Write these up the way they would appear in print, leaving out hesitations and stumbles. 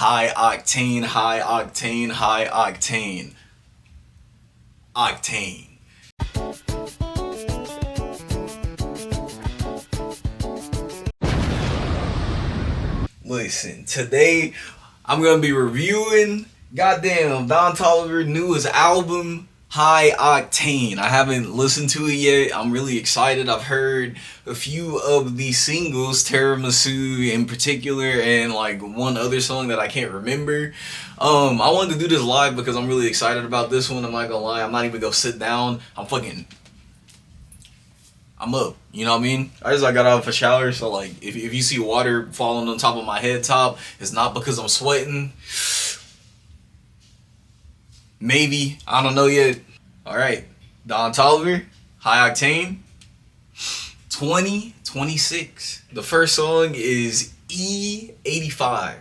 High octane, high octane, high octane. Octane. Listen, today I'm gonna be reviewing goddamn Don Toliver newest album, High Octane. I haven't listened to it yet. I'm really excited. I've heard a few of the singles, Tiramisu in particular, and like one other song that I can't remember. I wanted to do this live because I'm really excited about this one. I'm not gonna lie, I'm not even gonna sit down. I'm up, you know what I mean? I got out of a shower, so like if you see water falling on top of my head top, it's not because I'm sweating. Maybe, I don't know yet. Alright, Don Toliver, High Octane, 2026. The first song is E85.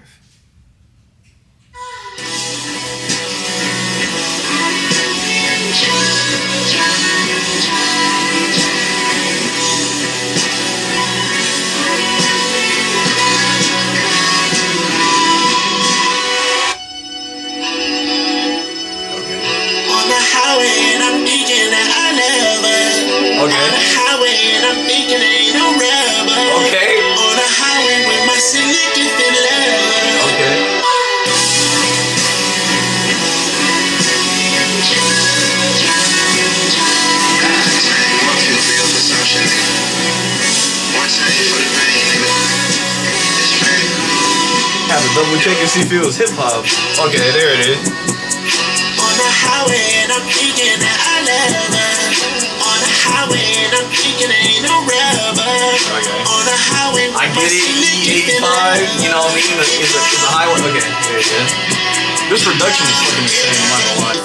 On the highway and I'm thinking ain't no rubber. Okay. On the highway with my significant love. Okay. Have a double check and see if it was hip hop. Okay, there it is. On the highway and I'm thinking that I love her. On the highway and I'm thinking ain't no rubber. Okay. On the highway with I get it, E85, you know what I mean? It's a highway. Okay, there it is. This production is fucking insane, I'm not gonna lie.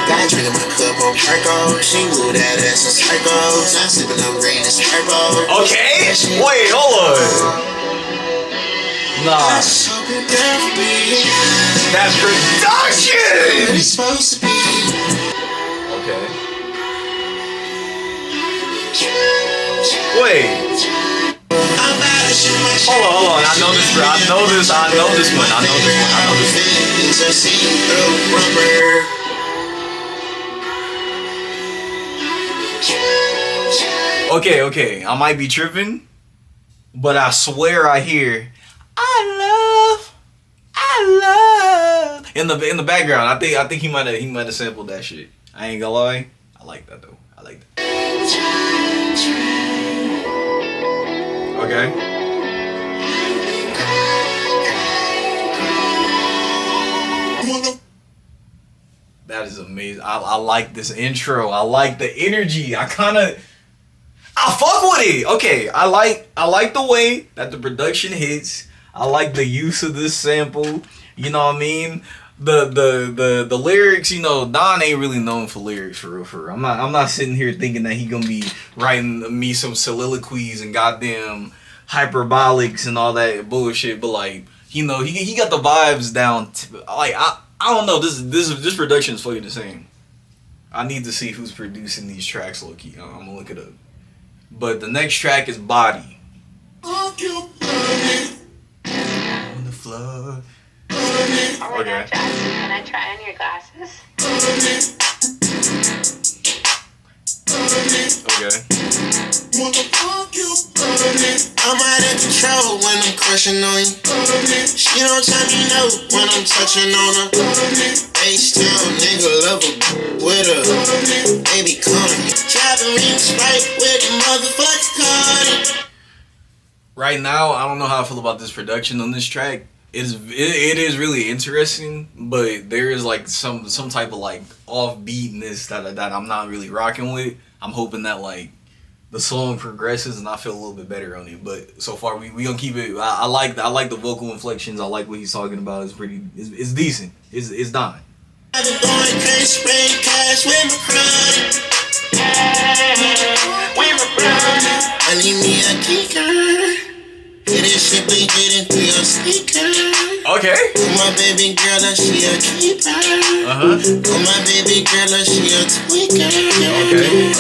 Got drinking my cup on Perco. She knew that ass was Perco. I'm sipping on green as purple. Okay? Wait, hold on. Nah. That production! It's supposed to be. Okay. Wait. Hold on. I know this one. Okay. I might be tripping, but I swear I hear I love in the background. I think he might have sampled that shit. I ain't gonna lie. I like that though. I like that. Okay. That is amazing. I like this intro. I like the energy. I fuck with it. Okay, I like the way that the production hits. I like the use of this sample. You know what I mean? The lyrics, you know, Don ain't really known for lyrics for real. I'm not sitting here thinking that he gonna be writing me some soliloquies and goddamn hyperbolics and all that bullshit, but like, you know, he got the vibes down. Like I don't know, this production is fucking insane. I need to see who's producing these tracks, low key. I'm gonna look it up. But the next track is Body. On the floor. Oh my God, Jackson, can I try on your glasses? Okay. I'm out of control when I'm crushing on you. She don't tell me no when I'm touching on her. H-Town nigga love her with her. Baby calling me. Driving rings right with the motherfucking car. Right now, I don't know how I feel about this production on this track. It is really interesting, but there is like some type of like offbeatness that I'm not really rocking with. I'm hoping that like the song progresses and I feel a little bit better on it. But so far we gonna keep it. I like the vocal inflections. I like what he's talking about. It's decent. It's Don. I've been going crazy, spraying cash with my pride. I need me a kicker. It is shit blinking through your speaker. Okay. Oh my baby girl, she a keeper. Oh my baby girl, she a tweaker. Okay.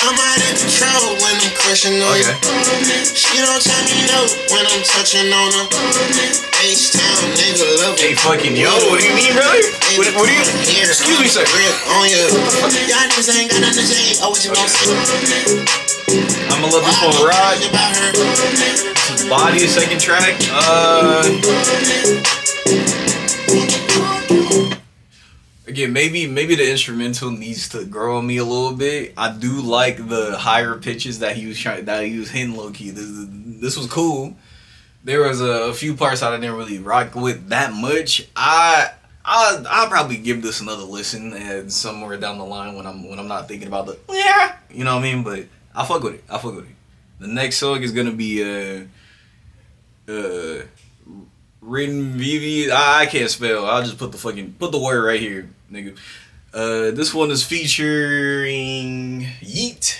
I'm out of control when I'm crushing on you. She don't tell me no when I'm touching on her. H-Town nigga love Hey, fucking yo, what do you mean, brother? What do you? Excuse me, sir. On you. Y'all niggas ain't got nothing to say. Oh, what you gon' say? I'ma let this one ride. This is Body, the second track. Again, maybe the instrumental needs to grow on me a little bit. I do like the higher pitches that he was hitting low key. This was cool. There was a few parts I didn't really rock with that much. I'll probably give this another listen and somewhere down the line when I'm not thinking about the you know what I mean. But I fuck with it. The next song is gonna be Written Vivi. I can't spell. I'll just put the word right here, nigga. This one is featuring Yeet.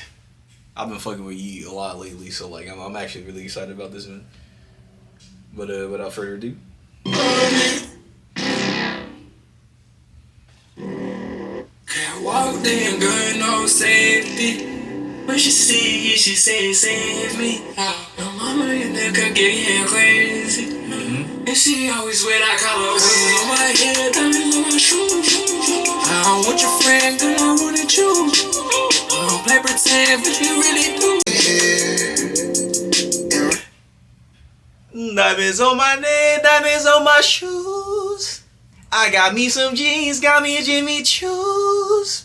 I've been fucking with Yeet a lot lately, so like I'm actually really excited about this one. But without further ado. Can't walk in, girl, no safety. When she see you, she say, save me. No mama in there could get crazy. And she always wear that collar with on my head, diamonds on my shoes. I don't want your friend, girl, I wanted you. I don't play pretend, but you really do. Diamonds on my neck, diamonds on my shoes. I got me some jeans, got me a Jimmy Choos.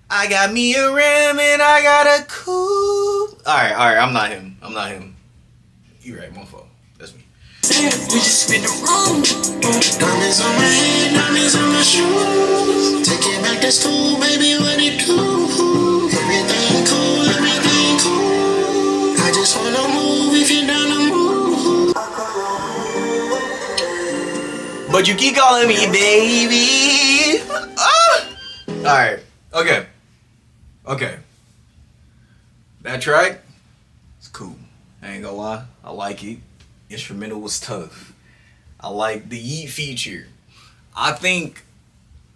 I got me a rim and I got a coupe. Alright, I'm not him. You right, my fault. That's me. We just spin the room. Diamonds on my head, diamonds on my shoes. Take it back to school, baby, what it do? Everything cool. I just wanna move if you down to move. But you keep calling me baby. Alright, okay. That track, it's cool. I ain't gonna lie, I like it. Instrumental was tough. I like the Yeet feature. I think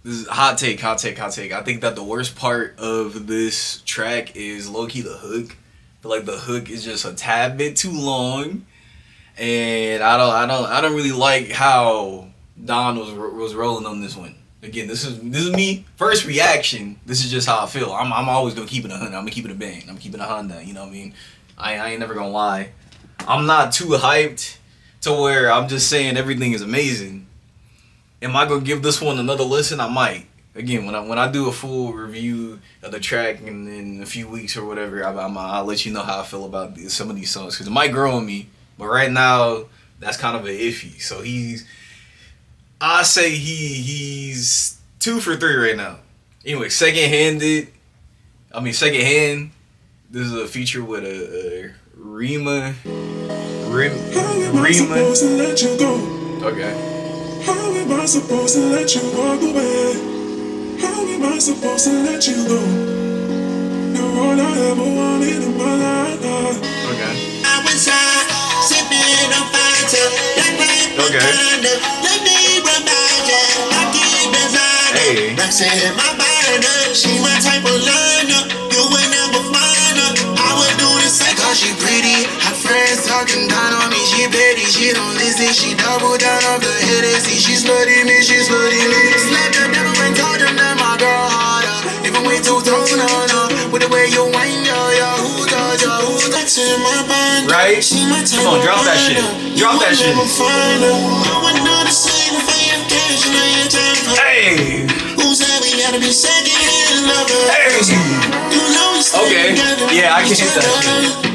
this is hot take. I think that the worst part of this track is low-key the hook. I feel like the hook is just a tad bit too long, and I don't really like how Don was rolling on this one. Again, this is me first reaction. This is just how I feel. I'm always gonna keep it 100. I'm gonna keep it a bang. I'm keeping a Honda. You know what I mean? I ain't never gonna lie. I'm not too hyped to where I'm just saying everything is amazing. Am I gonna give this one another listen? I might. Again, when I do a full review of the track in a few weeks or whatever, I'll let you know how I feel about some of these songs, because it might grow on me. But right now, that's kind of an iffy. So I say he's 2 for 3 right now. Anyway, second hand. This is a feature with a Rima. Okay. How am I supposed to let you walk away? How am I supposed to let you go? You're all I ever wanted in my life. Okay. I was sipping on Fanta, let me remind you, I keep designer. Hey. Rexing in my binder, she my type of liner. You would never find her. I would do the same. Cause she pretty, her friends talking down on me. She petty, she don't listen. She double down off the Hennessy. She slutty me. Slapped the devil and told him that my girl harder. Even way too tall, no. With the way you whine, yo, who's in my binder? Right? She my type Come on, of drop that shit. liner. Drop that shit. I would do the same if I have cash and I ain't time for. Hey. Who said we gotta be second hand lovers? Hey. You know we stay Okay. together. Yeah, I can hit that shit.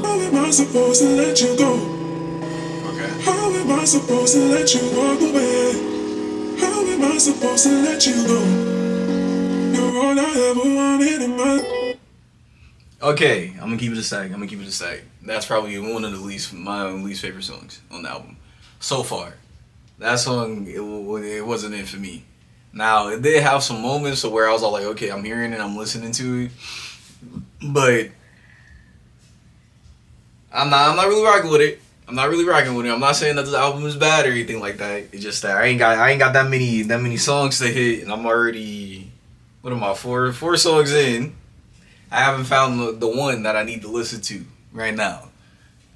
How am I supposed to let you go? Okay. How am I supposed to let you walk away? How am I supposed to let you go? You're all I ever wanted in my. Okay, I'm gonna keep it a stack. That's probably one of my least favorite songs on the album so far. That song, it wasn't it for me. Now, it did have some moments where I was all like, okay, I'm hearing it, I'm listening to it, but I'm not really rocking with it. I'm not saying that the album is bad or anything like that. It's just that I ain't got that many songs to hit, and I'm already, what am I, four songs in. I haven't found the one that I need to listen to right now.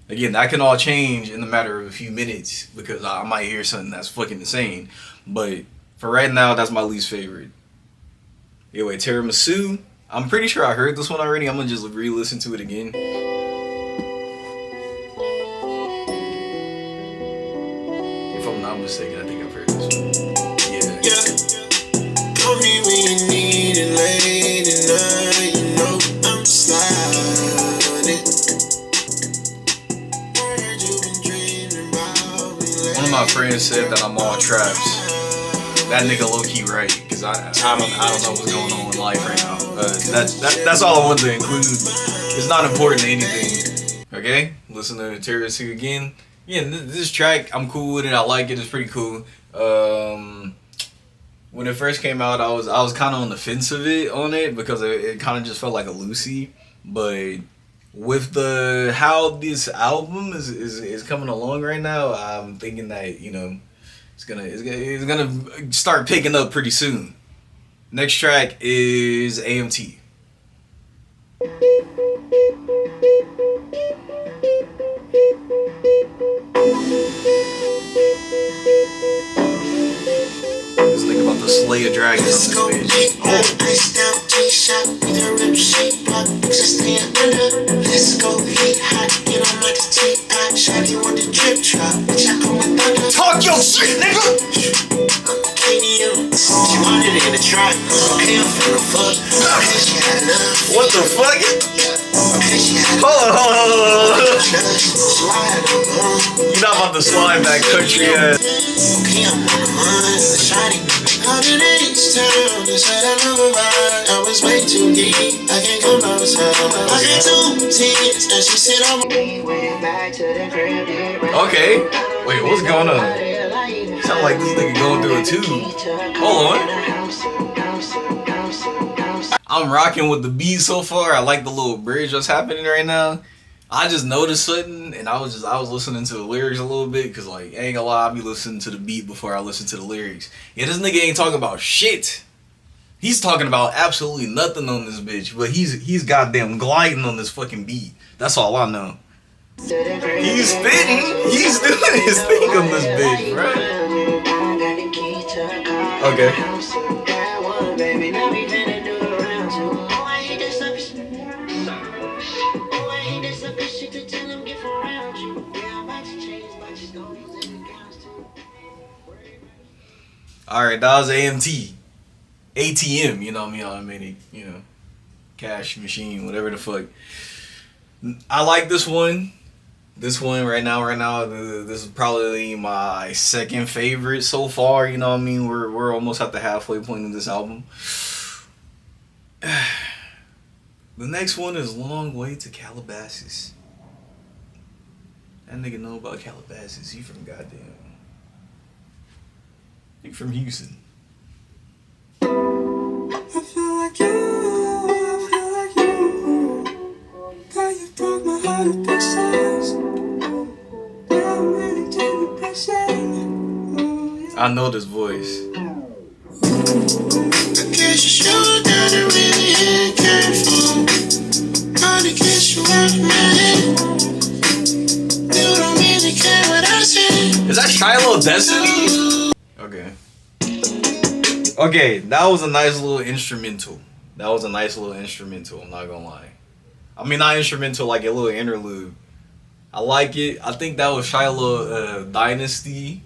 Again, that can all change in the matter of a few minutes because I might hear something that's fucking insane. But for right now, that's my least favorite. Anyway, Tiramisu. I'm pretty sure I heard this one already. I'm gonna just re-listen to it again. If I'm not mistaken, I think I've heard this one. Yeah. Call me when you need it late at night. You know I'm sliding. Heard you been dreaming about me lately. One of my friends said that I'm all traps. That nigga low key right, cause I don't know what's going on in life right now. That's all I wanted to include. It's not important to anything. Okay, listen to Tiramisu again. Yeah, this track I'm cool with it. I like it. It's pretty cool. When it first came out, I was kind of on the fence of it because it kind of just felt like a Lucy. But with how this album is coming along right now, I'm thinking that it's gonna start picking up pretty soon. Next track is AMT. This nigga about to slay a dragon on this bitch. Let's go heat hot, you know like a teapot. Shawty want the drip drop, bitch I come with thunder. Talk your shit, nigga. KDM, she wanted it in the trap. Okay, I'm finna fuck. Okay, she had enough. What the fuck? Okay, she had Hold on. slide on. You're not about to slide that country ass. Okay, I'm on the run. Shawty, out in H-Town. They said I love a ride. I was way too deep. I can't come outside. I got 2 tears, and she said I'm. Okay. Wait, what's going on? Sound like this nigga going through a tube. Hold on. I'm rocking with the beat so far. I like the little bridge that's happening right now. I just noticed something, and I was listening to the lyrics a little bit, cause like I ain't gonna lie, I be listening to the beat before I listen to the lyrics. Yeah, this nigga ain't talking about shit. He's talking about absolutely nothing on this bitch, but he's goddamn gliding on this fucking beat. That's all I know. He's spitting. He's doing his thing on this bitch, right? Okay. Alright, that was AMT. ATM, you know what I mean? Automatic, cash machine, whatever the fuck. I like this one. This one right now, this is probably my second favorite so far, you know what I mean? We're almost at the halfway point of this album. The next one is Long Way to Calabasas. That nigga know about Calabasas. He from goddamn. He from Houston. I feel like you. Girl, you broke my heart at this size. Yeah, I'm ready to the present. I know this voice. I guess you sure that I really ain't careful. Probably guess you out of my head. You don't really care what I say. Is that Shiloh Destiny? Okay, that was a nice little instrumental. I'm not gonna lie. I mean, not instrumental, like a little interlude. I like it. I think that was Shiloh Dynasty.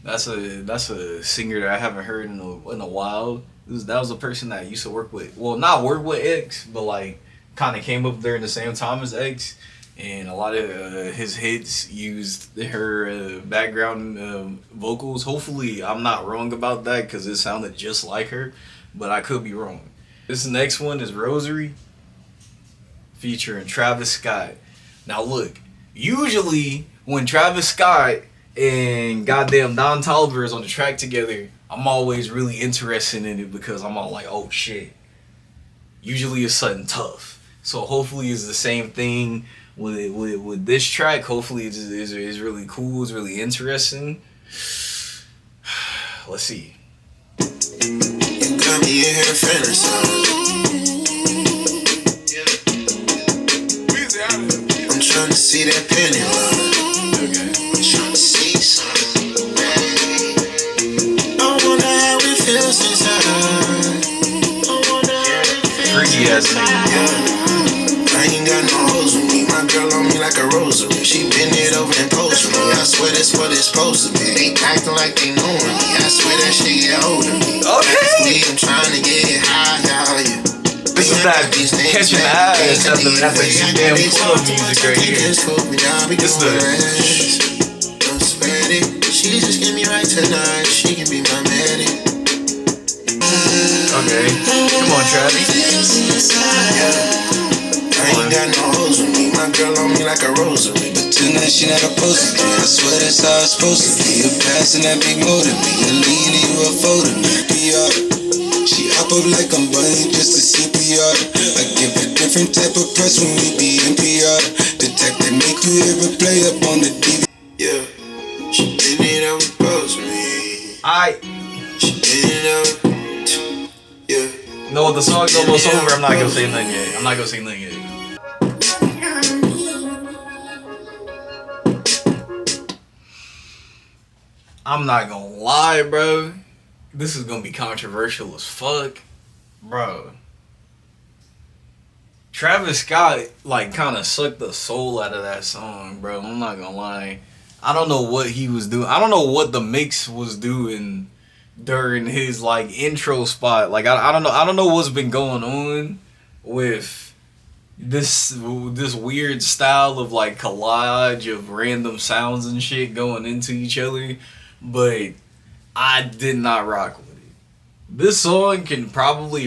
That's a singer that I haven't heard in a while. That was a person that I used to work with. Well, not work with X, but like kind of came up during the same time as X. And a lot of his hits used her background vocals. Hopefully, I'm not wrong about that because it sounded just like her, but I could be wrong. This next one is Rosary, featuring Travis Scott. Now look, usually when Travis Scott and goddamn Don Toliver is on the track together, I'm always really interested in it because I'm all like, oh shit. Usually it's something tough. So hopefully it's the same thing with this track. Hopefully it's really cool. It's really interesting. Let's see. You got me in here fantasizing. trying to see that penny line. Okay. I'm trying to see something. I wonder how it feels inside. I wonder how it feels Freaky ass nigga. I ain't got no hoes with me. My girl on me like a rosary. She bend it over and pose for me. I swear that's what it's supposed to be. They acting like they knowin' me. I swear that shit get older me. Okay. I'm trying to get high, yeah. This is that catching the ass after that damn club music right here. This the Don't sweat it. She just get me right tonight. She can be my medic. okay. Come on, Travis. I ain't got no hoes with me. My girl on me like a rosary. But tonight she not supposed to be. I swear that's how it's supposed to be. You passing that big motor me. You lean and you a photo me. PR. She hop up like I'm running just to CPR. I give a different type of press when we be NPR. Detective make you hear a play up on the DV. Yeah. She did it on pose me. She did it on. Yeah. No, the song's almost over. I'm not gonna say nothing yet. I'm not gonna say nothing yet. I'm not gonna lie, bro. This is gonna be controversial as fuck, bro. Travis Scott like kind of sucked the soul out of that song, bro. I'm not gonna lie. I don't know what he was doing. I don't know what the mix was doing during his like intro spot. Like I don't know what's been going on with this weird style of like collage of random sounds and shit going into each other, but I did not rock with it. This song can probably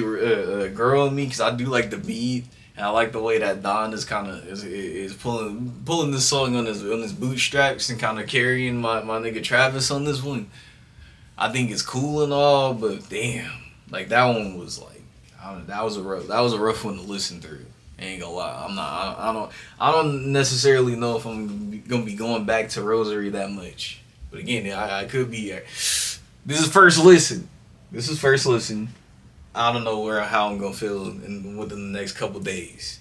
grow on me because I do like the beat and I like the way that Don is kind of is pulling this song on his bootstraps and kind of carrying my nigga Travis on this one. I think it's cool and all, but damn, like that one was like that was a rough one to listen through. I ain't gonna lie, I don't necessarily know if I'm gonna be going back to Rosary that much. But again, I could be. This is first listen. I don't know how I'm gonna feel within the next couple days.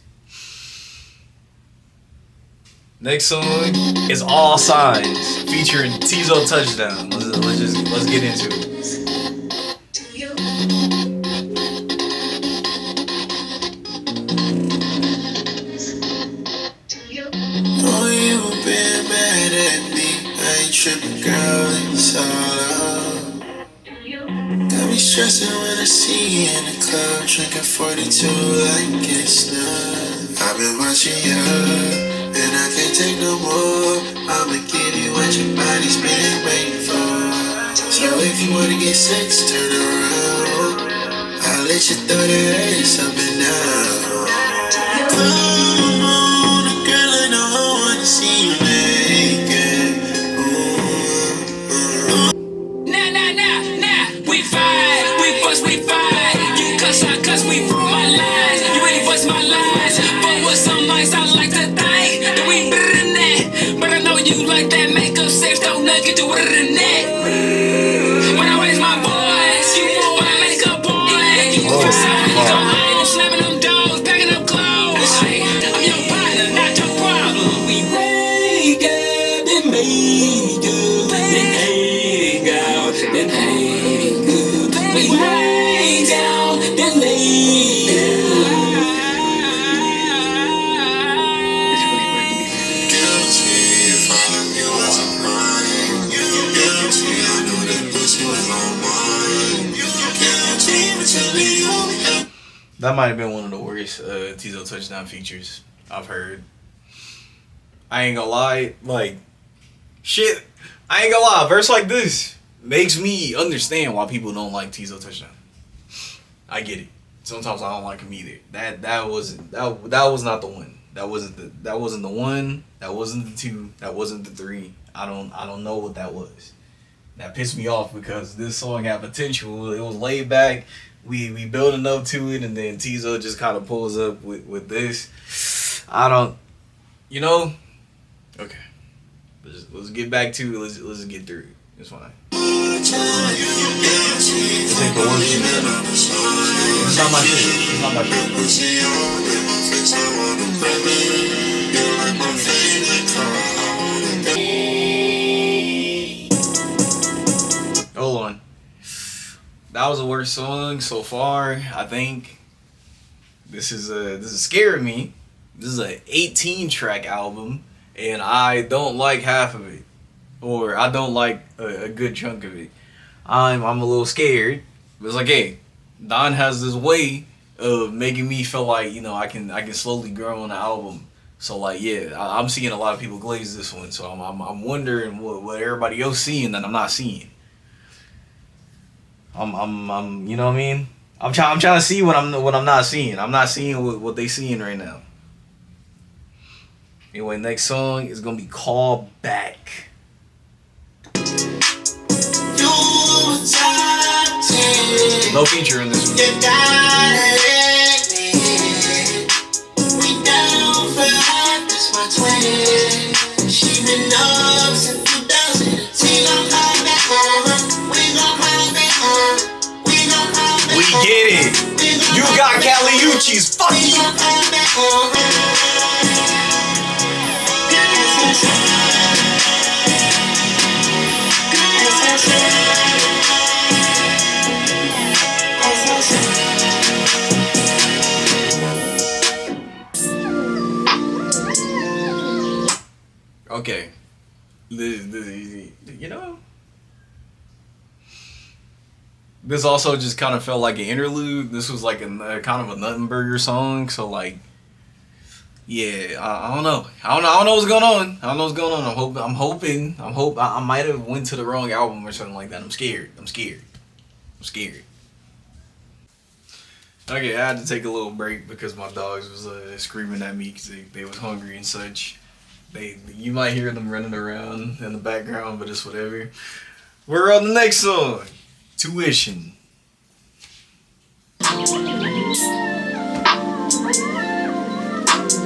Next song is All Signs featuring Tizo Touchdown. Let's get into it. Oh, you been mad at me. I ain't tripping, girl, it's all up. Got me stressing when I see you in the club, drinking 42 like it's none. I've been watching you, and I can't take no more. I'ma give you what your body's been waiting for. So if you wanna get sex, turn around. I'll let you throw that ass up and down. Come on, girl, I know I wanna see you naked. Nah. We fight. You cuss, I cuss, we through my lines. You ain't bust my lines. But with some lines, I like to think that we better than that. But I know you like that makeup sex, don't nugget to better than that. When I raise my voice, you want my makeup on. You feel sorry, go home, slamming them doors, packing up clothes. I'm your partner, not your problem. We wake up and make up, then hang out, then hang up. We lay down, then lay down. Guilty if I love you as a crime. Guilty, I know that pussy was on mine. Guilty, but tell me you only have. That might have been one of the worst Tizo Touchdown features I've heard. I ain't gonna lie, like shit. I ain't gonna lie. A verse like this makes me understand why people don't like Tizo Touchdown. I get it. Sometimes I don't like him either. That was not the one. That wasn't the one. That wasn't the two. That wasn't the three. I don't know what that was. That pissed me off because this song had potential. It was laid back. We building up to it, and then Tizo just kind of pulls up with this. I don't, okay. Let's get back to it. Let's get through it. It's fine. This ain't the worst shit. It's not my shit. Pussy on, in my face, I wanna grab it. You like my face. That was the worst song so far. I think this is scaring me. This is a 18 track album, and I don't like half of it, or I don't like a good chunk of it. I'm a little scared. But it's like, hey, Don has this way of making me feel like, you know, I can slowly grow on the album. So like, yeah, I'm seeing a lot of people glaze this one. So I'm wondering what everybody else seeing that I'm not seeing. I'm you know what I mean? I'm trying to see what I'm not seeing. I'm not seeing what they seeing right now. Anyway, next song is gonna be Call Back. No feature in this one. You gotta let me in. We down for life, that's my twin. She been up since 2010. We gon' come back home. We gon' come back home. We gon' come back home. We get it. You got Caliucci's. Fuck We you. gon' come back home. Okay. This, you know. This also just kind of felt like an interlude. This was like a kind of a Nuttenberger song. So like, yeah, I don't know. I don't know what's going on. I don't know what's going on. I might have went to the wrong album or something like that. I'm scared. Okay, I had to take a little break because my dogs was screaming at me because they was hungry and such. You might hear them running around in the background, but it's whatever. We're on the next song, Tuition.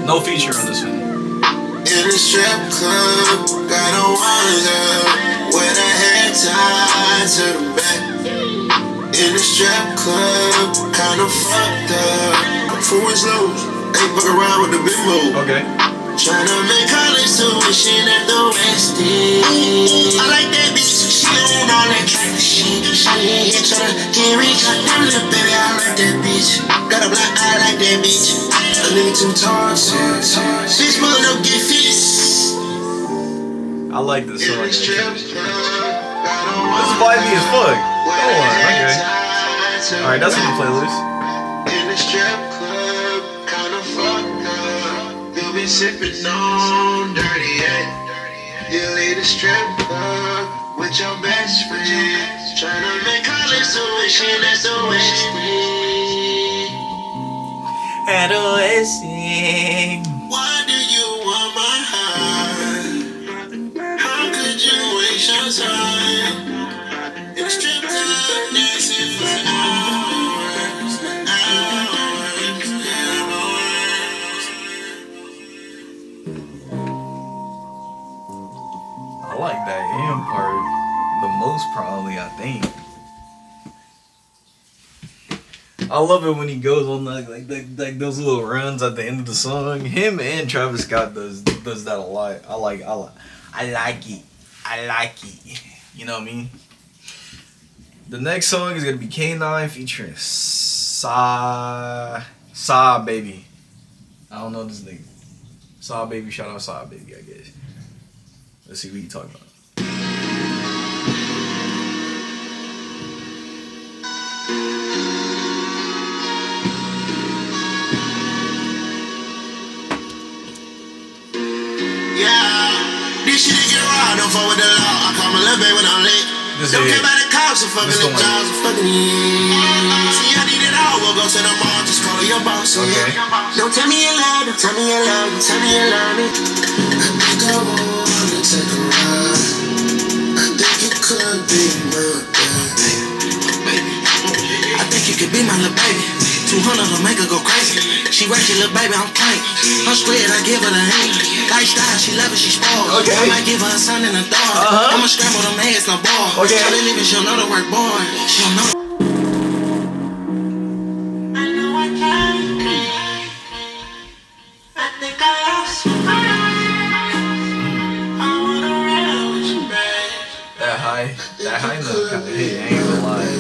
No feature on this one. In a strip club, got a wonder with a hair tied to the back. In a strip club, kinda fucked up. Four lows, ain't fuck around with the big move. Okay. Tryna make college tuition at the West End. I like that bitch, she on all that trap shit. She ain't here tryna get rich. I'm little baby, I like that bitch. Got a black eye, like that bitch. A nigga too toxic. Bitch, mother don't get fits. I like this song. This This is vibey as fuck. Hold on, okay. Alright, that's on the playlist. In the strip club, kinda fucked up. You been sipping on dirty, yeah. You leave the strip club with your best friend. Tryna make college tuition at the West End. At the West End. Why do you want my heart? How could you waste your time? In the strip club, dancing for hours, hours, hours. I like that end part the most, probably, I think. I love it when he goes on like those little runs at the end of the song. Him and Travis Scott does that a lot. I like it. You know what I mean? The next song is gonna be K9 featuring Sa Baby. I don't know this nigga. Sa Baby, shout out Sa Baby, I guess. Let's see what you talking about. This shit get raw, don't fuck with the law. I call my little baby when I'm late. Don't care about the cops, I'm fucking the jobs, I'm fucking in. See, I need it all, we'll go to the mall, just call your boss. Okay. Don't tell me you love, don't tell me you love, don't tell me you love me. I think I wanna take a ride. I think you could be my baby. I think you could be my little baby. 200 will make her go crazy. She works your little baby, I'm clank. I'm squared, I give her the hang. Lifestyle, she love it, she spoiled. Okay. I might give her a son and a daughter. I'ma scramble them eggs, no ball. Okay. She'll be leaving, she'll know the work, boy. She'll know. I know I tried. I think I lost you. I wanna ride with you, babe. That high note kind of hit. I ain't gonna lie.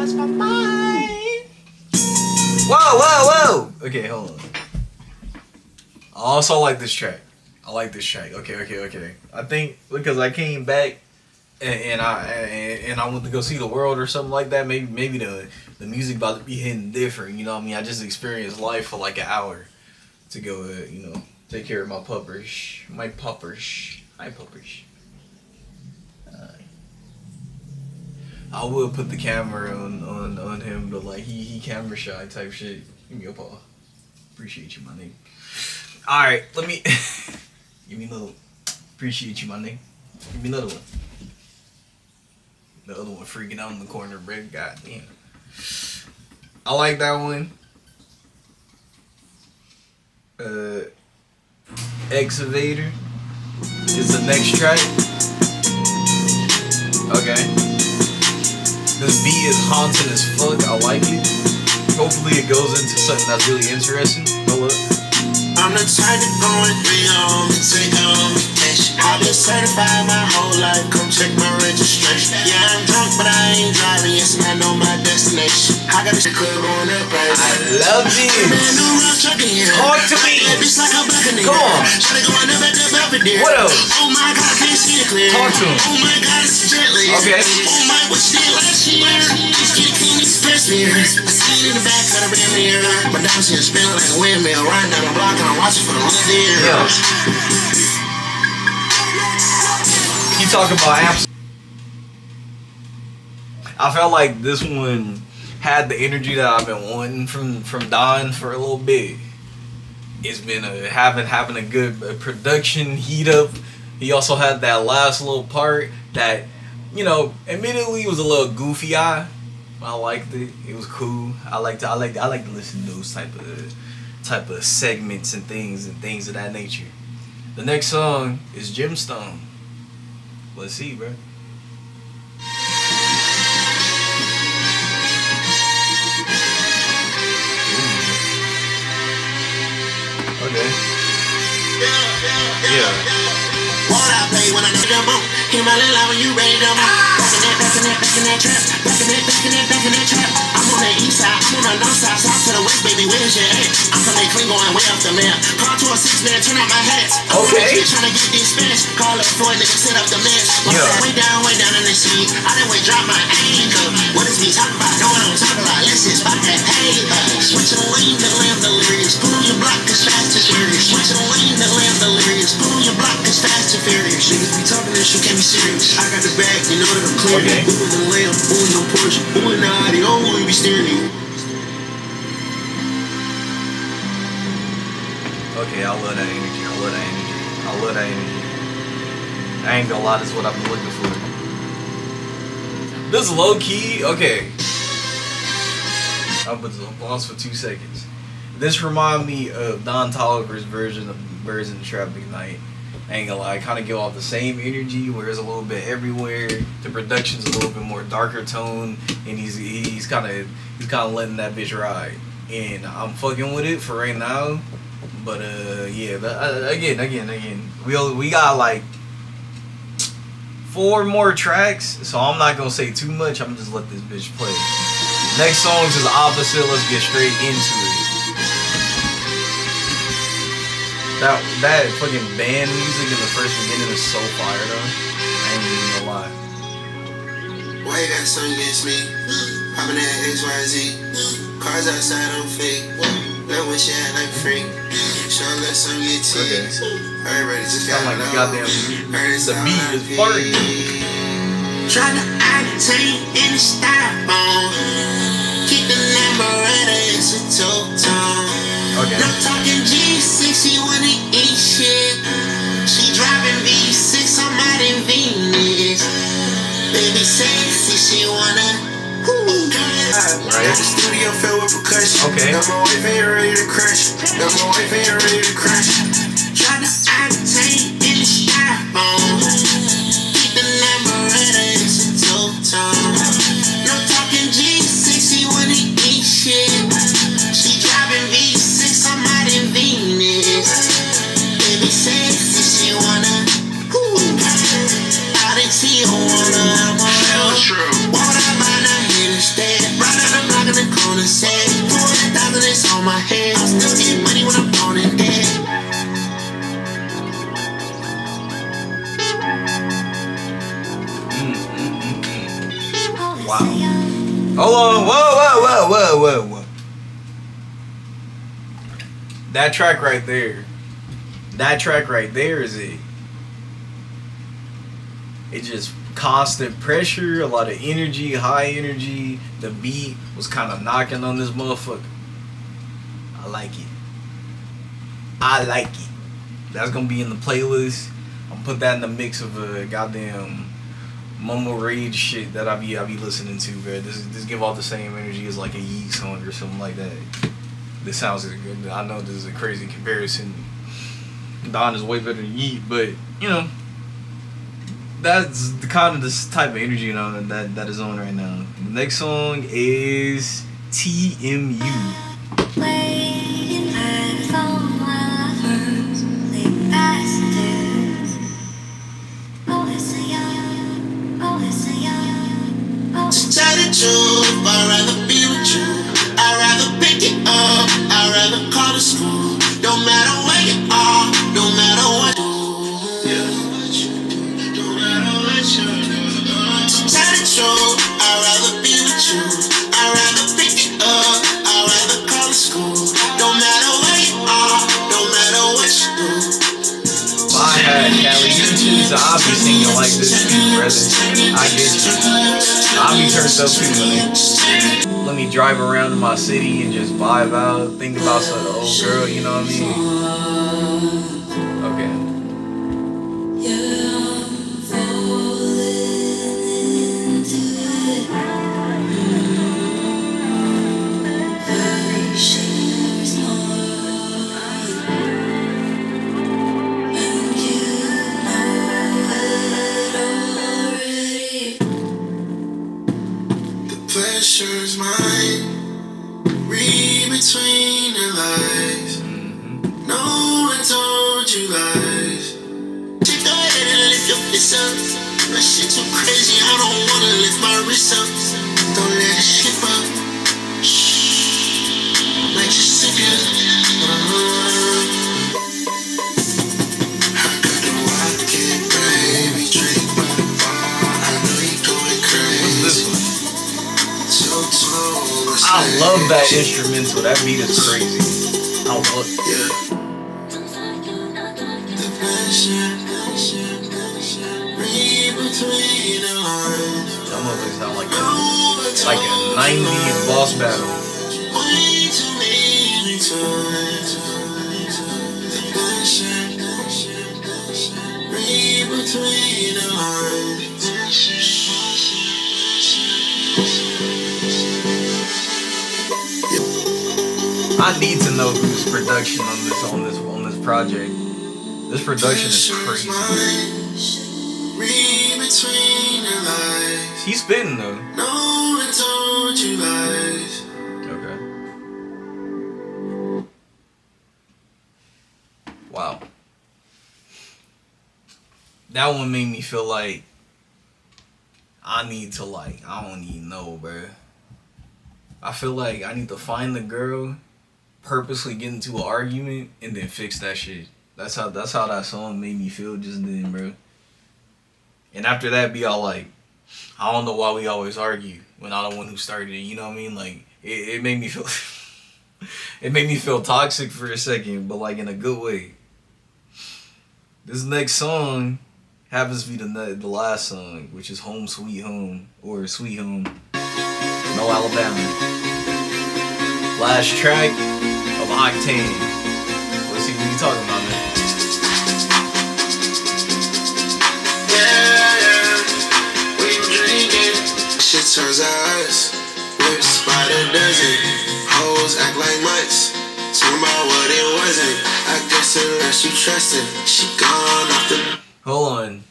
lost my mind. Whoa. Okay, hold on. I also like this track. Okay. I think because I came back and I went to go see the world or something like that. Maybe the music about to be hitting different. You know what I mean? I just experienced life for like an hour to go, take care of my puppers. Hi, puppers. I will put the camera on him, but like he camera shy type shit. Give me a paw. Appreciate you, my nigga. All right, let me give me another one. Appreciate you, my nigga. Give me another one. The other one freaking out in the corner, bro. God damn. I like that one. Excavator is the next track. Okay. This beat is haunting as fuck. I like it. Hopefully it goes into something that's really interesting. Hold up. I'm the type to go and be on and take on vacation. I've been certified my whole life, come check my registration. Yeah, I'm drunk, but I ain't driving, yes, and I know my destination. I got this club on that price. I love this. Talk to me. Come on. What else? Oh my God, I can't see it clear. Talk to him. Oh my God, it's gently. Okay. Oh my, what you did last year? Just get clean, express me. I see it in the back of the rear mirror. My diamonds here spinning like a windmill. Riding down the block and I'm watching for the little deer. Yeah. He talking about apps. I felt like this one had the energy that I've been wanting from Don for a little bit. It's been having a good production heat up. He also had that last little part that, admittedly was a little goofy. I liked it. It was cool. I like to listen to those type of segments and things of that nature. The next song is Gemstone. Let's see, bro. Okay. Yeah. What I play when I know them on. Hear my little loud when you ready to move. Back in that trap. Back in that trap. I'm on the east side, I'm on the north side. South to the west, baby, where's your at? I'm from that clean going way off the map. Call to a 6-man, turn out my hats. Okay. Trying to get these Spanish. Call up Floyd, nigga, set up the mess. Way down in the sea. I done way drop my anchor. What is me talking about? No one don't talk about. Let's just about that paper. Switch your lane to lamb delirious. Pull your block as fast as furious. Switch your lane to lamb delirious. Pull your block as fast as furious. Niggas be talking this shit, can't be serious. I got the bag, you know that I'm clear. Okay. Who in the lamb, who in the Porsche, who in the Audi, oh, who be steering you? Okay, I love that energy. I ain't gonna lie, this is what I've been looking for. This low key, okay. I'll put this on pause for 2 seconds. This remind me of Don Toliver's version of Birds in the Trap Night. I ain't gonna lie, I kind of give off the same energy where it's a little bit everywhere. The production's a little bit more darker tone, and he's kind of letting that bitch ride. And I'm fucking with it for right now. But again, we got like 4 more tracks, so I'm not gonna say too much. I'm gonna just let this bitch play. Next song's is opposite. Let's get straight into it. That fucking band music in the first beginning is so fire though. I ain't even gonna lie. Why you got something against me? Poppin' that XYZ. Cars outside on fake. That one shit act like free. Sure let some get teased. Everybody just got Sound like low. goddamn the beat is farting. Tryna octane in the styrofoam. Keep the number at it's a two-tone. Okay. Not talking G6, she wanna eat shit. She driving V6, I'm out in Venus. Baby sexy, she wanna. Right. Got the studio filled with percussion. Okay. Got my wife ain't ready to crash. Tryna octane in the styrofoam. Keep the number at it's a two-tone. No talking G6, she wanna eat shit. She driving V6, I'm out in Venus. Baby sexy, she wanna. Out in Tijuana, I'm on. Water by the interstate. Wow. Hold on. Whoa. That track right there. That track right there is it. It just constant pressure, a lot of energy, high energy. The beat was kind of knocking on this motherfucker. I like it. That's gonna be in the playlist. I'm gonna put that in the mix of a goddamn mumble rage shit that I be listening to, bro. This give off the same energy as like a Yeet song or something like that. This sounds good. I know this is a crazy comparison. Don is way better than Yeet, but you know, that's the kind of this type of energy, you know, that is on right now. The next song is TMU. Tell the truth, I'd rather be with you. I'd rather pick it up, I'd rather call the school. Don't matter where you are, no matter what you do. No matter what you do. Tell the truth, I'd rather be with you. I'd rather pick it up, I'd rather call the school. Don't matter where you are, no matter what you do. My hat, Cali, I'll be singing like this too, brother. I get you. I'll be turned up too, man. Let me drive around in my city and just vibe out, think about some old girl, you know what I mean? Okay. Pleasure's mine, read between the lines. No one told you lies. Take the head and lift your fist up. That shit too crazy, I don't wanna lift my wrist up. Don't let it slip up. Shh, might just sip ya. I got the rocket, baby, drink by the bar. I know you going crazy. What's this one? I love that instrumental. That beat is crazy. I love it. Yeah. That motherfucker sound like a 90s boss battle. I need to know whose production on this project. This production is crazy. He's spitting though. No one told you lies. Okay. Wow. That one made me feel like I don't even know, bro. I feel like I need to find the girl, purposely get into an argument, and then fix that shit. That's how that song made me feel just then, bro. And after that, be all like, I don't know why we always argue when I'm the one who started it. You know what I mean? Like it made me feel, it made me feel toxic for a second, but like in a good way. This next song happens to be the last song, which is Home Sweet Home or Sweet Home. No Alabama. Last track of Octane. Let's see what you talking about, man. Shit turns eyes, lips by the dozen. Hoes act like mice, talking about what it wasn't. I guess unless you trust it, she gone off the. Hold on.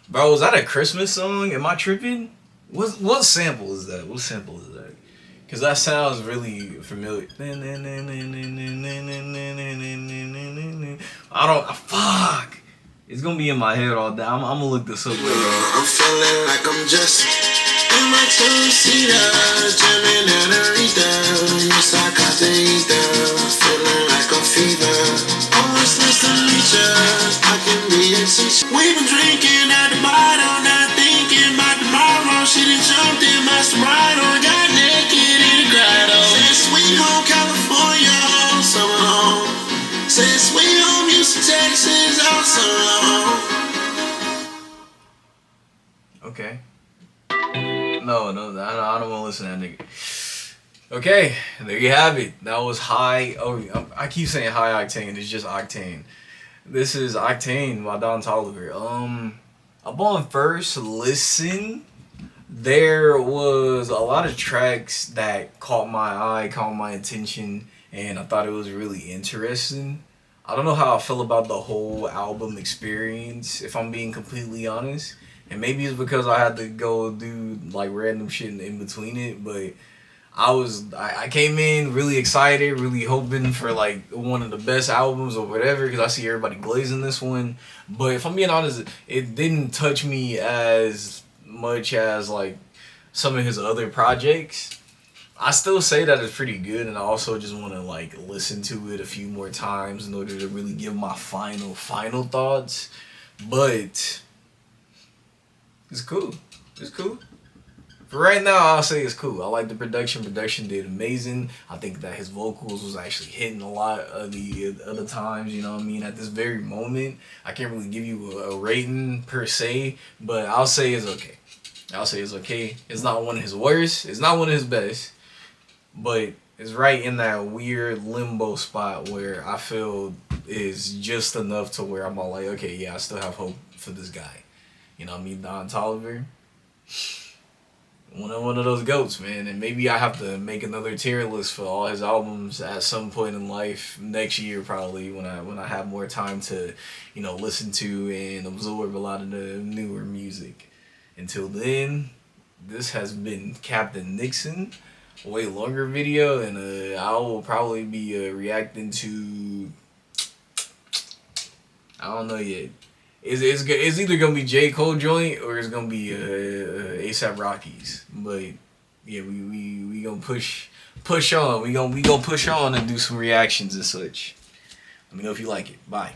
Bro, is that a Christmas song? Am I tripping? What sample is that? What sample is that? Cause that sounds really familiar. I don't. Fuck. It's gonna be in my head all day. I'm gonna look this up later. I'm feeling like I'm just in my two-seater, jamming at a reader. Yes, I got the ether. Feeling like a fever. Always nice to meet ya. I can be a teacher. sex is awesome. Okay. No, I don't want to listen to that nigga. Okay, there you have it. That was high. Oh, I keep saying high octane. It's just Octane. This is Octane by Don Toliver. Upon first listen, there was a lot of tracks that caught my eye, caught my attention, and I thought it was really interesting. I don't know how I feel about the whole album experience, if I'm being completely honest. And maybe it's because I had to go do like random shit in between it, but I came in really excited, really hoping for like one of the best albums or whatever, because I see everybody glazing this one. But if I'm being honest, it didn't touch me as much as like some of his other projects. I still say that it's pretty good, and I also just want to like listen to it a few more times in order to really give my final thoughts. But it's cool. It's cool. For right now, I'll say it's cool. I like the production. Production did amazing. I think that his vocals was actually hitting a lot of the other times, you know what I mean? At this very moment, I can't really give you a rating per se, but I'll say it's okay. I'll say it's okay. It's not one of his worst. It's not one of his best. But it's right in that weird limbo spot where I feel is just enough to where I'm all like, okay, yeah, I still have hope for this guy. You know what I mean? Don Toliver. One of those goats, man, and maybe I have to make another tier list for all his albums at some point in life next year, probably when I have more time to, you know, listen to and absorb a lot of the newer music. Until then, this has been Captain Nixon, a way longer video, and I will probably be reacting to, I don't know yet. It's either gonna be J. Cole joint or it's gonna be ASAP Rocky's. But yeah, we gonna push on. We gonna push on and do some reactions and such. Let me know if you like it. Bye.